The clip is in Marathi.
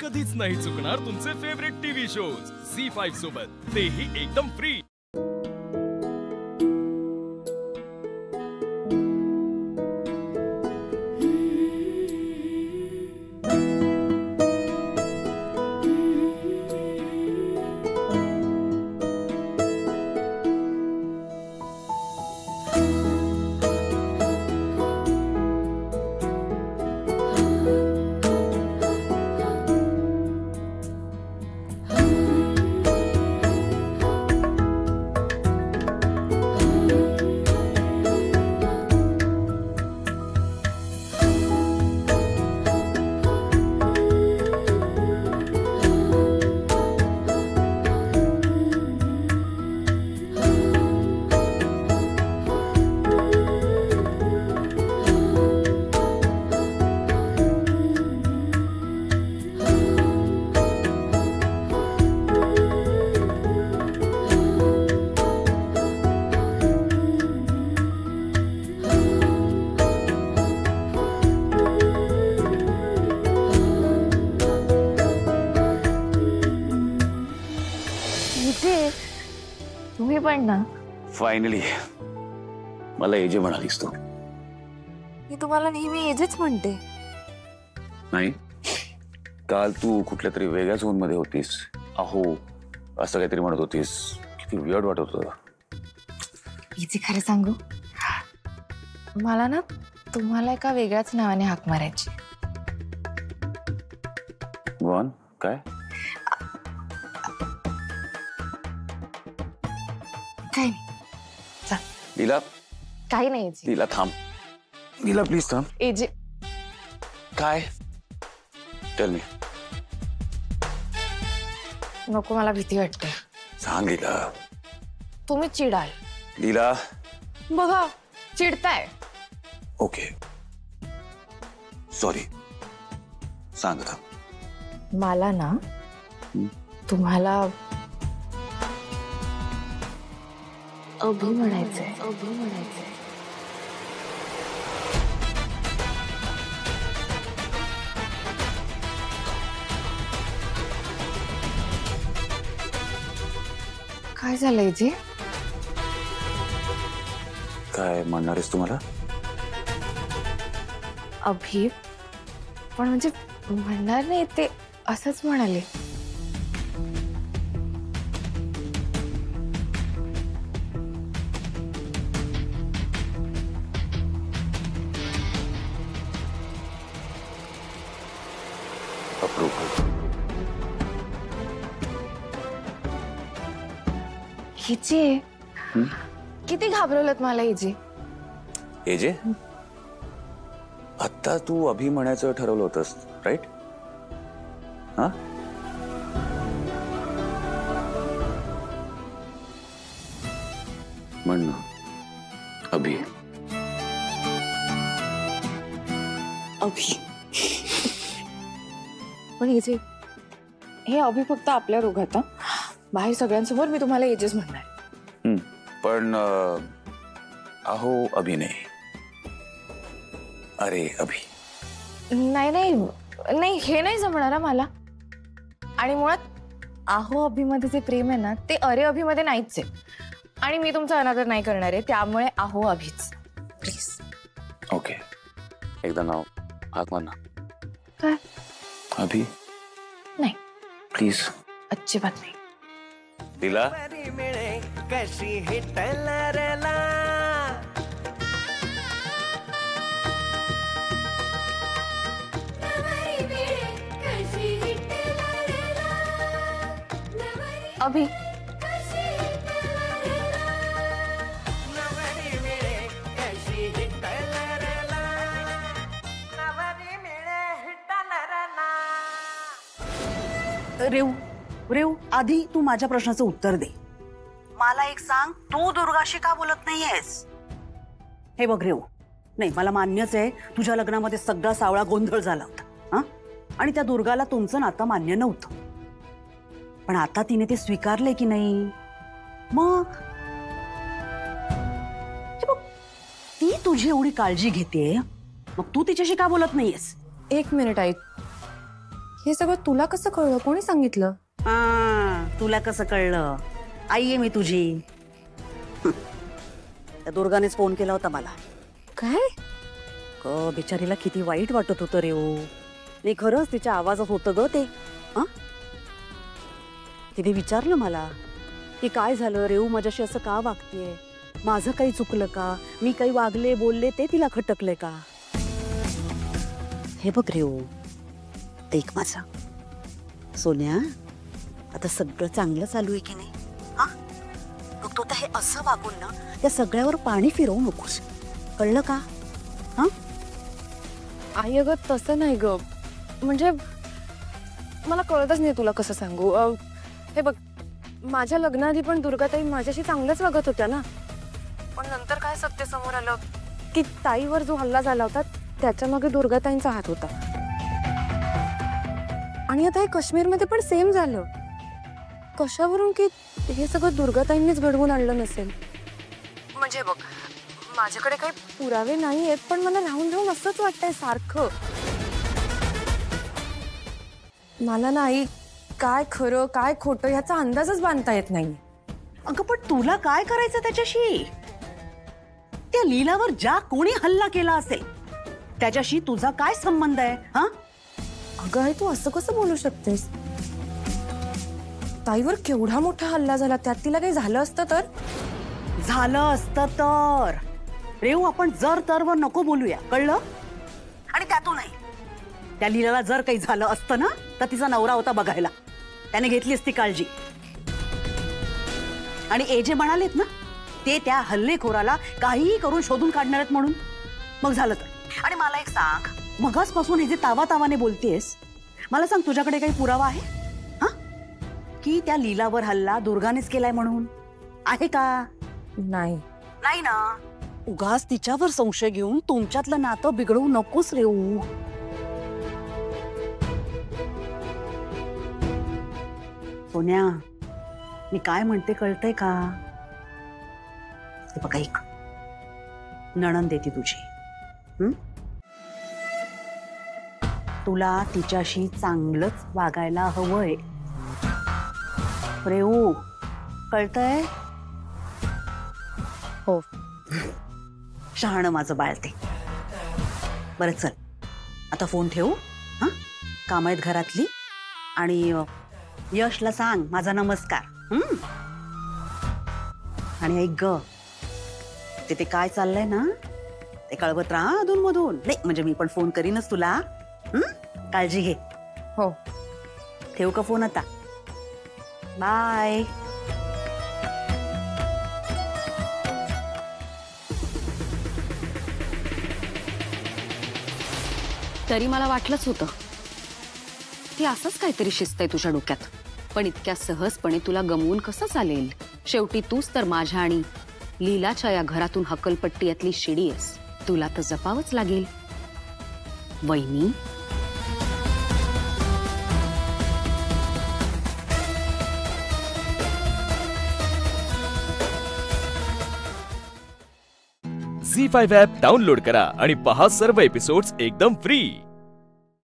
कधीच नाही चुकणार तुमचे फेवरेट टीव्ही शोज झी5 सोबत, तेही एकदम फ्री। तुम्ही पण ना फायनली मला एजे म्हणालीस तू। मी तुम्हाला नेहमी एजेच म्हणते। नाही, काल तू कुठल्या तरी वेगळ्या झोन मध्ये होतीस, अहो असं काहीतरी म्हणत होतीस, किती वियर्ड वाटत होतं। इथे खरं सांगू, मला ना तुम्हाला एका वेगळ्याच नावाने हाक मारायची। वन काय? काही नाही, चल। लीला काही नाही एजे। लीला थांब, लीला प्लीज थांब। एजे काय? Tell me. नको, मला भीती वाटते। सांग लीला। तुम्ही चिडाल। लीला बघा चिडताय। ओके सॉरी, सांग आता। मला ना तुम्हाला अभि म्हणायचंय। अभि म्हणायचंय। काय झालंय जी? काय म्हणणार आहेस तुम्हाला? अभि पण म्हणजे म्हणणार नाही, ते असंच म्हणाले। हिचे किती घाबरवलत मला हिचे। एजे आता तू अभि म्हणायचं ठरवलं होतंस, राईट? हा म्हण ना, अभि। अभि पण हिचे हे अभि फक्त आपल्या रोगात, बाहेर सगळ्यांसमोर मी तुम्हाला एजेस म्हणणार। पण अहो अभि नाही, अरे अभि। नाही नाही नाही, हे नाही जमणार मला। आणि मुळात आहो अभि मध्ये जे प्रेम आहे ना, ते अरे अभि मध्ये नाहीच आहे। आणि मी तुमचा अनादर नाही करणार आहे, त्यामुळे आहो अभिच प्लीज। ओके, एकदा नाव हाक मार ना। काय? अभि नाही, प्लीज। अजिबात नाही। लीला कशी हिटलरला अभि रेव रेव, आधी तू माझ्या प्रश्नाचं उत्तर दे। मला एक सांग, तू दुर्गाशी का बोलत नाहीयेस? हे बघ रेव, नाही मला मान्यच आहे तुझ्या लग्नामध्ये सगळा सावळा गोंधळ झाला होता, हा? आणि त्या दुर्गाला तुमचं नातं मान्य नव्हतं, पण आता तिने ते स्वीकारले की नाही? मग हे बघ, ती तुझी एवढी काळजी घेते, मग तू तिच्याशी का बोलत नाहीयेस? एक मिनिट ऐक, हे सगळं तुला कसं कळलं? कोणी सांगितलं? तुला कसं कळलं? आई आहे मी तुझी. त्या दुर्गानेच फोन केला होता मला. काय? बिचारीला किती वाईट वाटत होतं रे. नाही खरंच तिच्या आवाजात होतं ग ते. तिने विचारलं मला की काय झालं रेऊ, माझ्याशी असं का वागतेय, माझं काही चुकलं का, मी काही वागले बोलले ते तिला खटकले का. हे बघ रेऊ, देख माझा सोन्या, आता सगळं चांगलं चालू आहे की नाही. मग तो हे असं वागून ना त्या सगळ्यावर पाणी फिरवू नकोस, कळलं का. आई अगं तसं नाही ग, म्हणजे मला कळतच नाही तुला कसं सांगू. हे बघ, माझ्या लग्नाआधी पण दुर्गाताई माझ्याशी चांगलंच वागत होत्या ना. पण नंतर काय सत्य समोर आलं की ताईवर जो हल्ला झाला होता त्याच्या मागे दुर्गाताईंचा हात होता. आणि आता हे काश्मीरमध्ये पण सेम झालं. कशावरून की हे सगळं दुर्गाताईंनीच घडवून आणलं नसेल. म्हणजे बघ, माझ्याकडे काही पुरावे नाही आहेत, पण मला राहून राहून असंच वाटतंय सारखं. मला नाही काय खरं काय खोटं ह्याचा अंदाजच बांधता येत नाही. अगं पण तुला काय करायचं त्याच्याशी? त्या लीलावर ज्या कोणी हल्ला केला असेल त्याच्याशी तुझा काय संबंध आहे? अगं आई, तू असं कसं बोलू शकतेस? ताईवर केवढा मोठा हल्ला झाला, त्यात तिला काही झालं असतं तर? झालं असतं तर रेऊ, आपण जर तरवर नको बोलूया, कळलं. आणि त्यातूनही त्या लीलाला जर काही झालं असतं ना तर तिचा नवरा होता बघायला, त्याने घेतली असती काळजी. आणि ए जे म्हणालेत ना ते त्या हल्लेखोराला काहीही करून शोधून काढणार आहेत म्हणून, मग झालं तर. आणि मला एक सांग, मगासपासून हे जे तावातावाने बोलतेस, मला सांग तुझ्याकडे काही पुरावा आहे की त्या लीलावर हल्ला दुर्गानेच केलाय म्हणून? आहे का? नाही. नाही ना. उगाच तिच्यावर संशय घेऊन तुमच्यातलं नातं बिघडवू नकोस रेऊ. सोन्या, मी काय म्हणते कळतंय का? हे बघा, एक नणंद आहे ती तुझी. तुला तिच्याशी चांगलंच वागायला हवंय रेऊ, कळतंय? हो. शहाणं माझं बाळते. बरं चल, आता फोन ठेवू. काम आहेत घरातली. आणि यशला सांग माझा नमस्कार. आणि ऐक ग, ते काय चाललंय ना ते कळवत राहा अधून मधून. नाही म्हणजे मी पण फोन करीनच तुला. काळजी घे. हो. ठेवू का फोन आता? बाय. तरी मला वाटलंच होतं की असंच काहीतरी शिस्त आहे तुझ्या डोक्यात. पण इतक्या सहजपणे तुला गमवून कसं चालेल? शेवटी तूच तर माझ्या आणि लीलाच्या या घरातून हकलपट्टी यातली शिडी आहेस. तुला तर जपावंच लागेल वहिनी. झी5 ॲप डाउनलोड करा आणि पहा सर्व एपिसोड्स एकदम फ्री.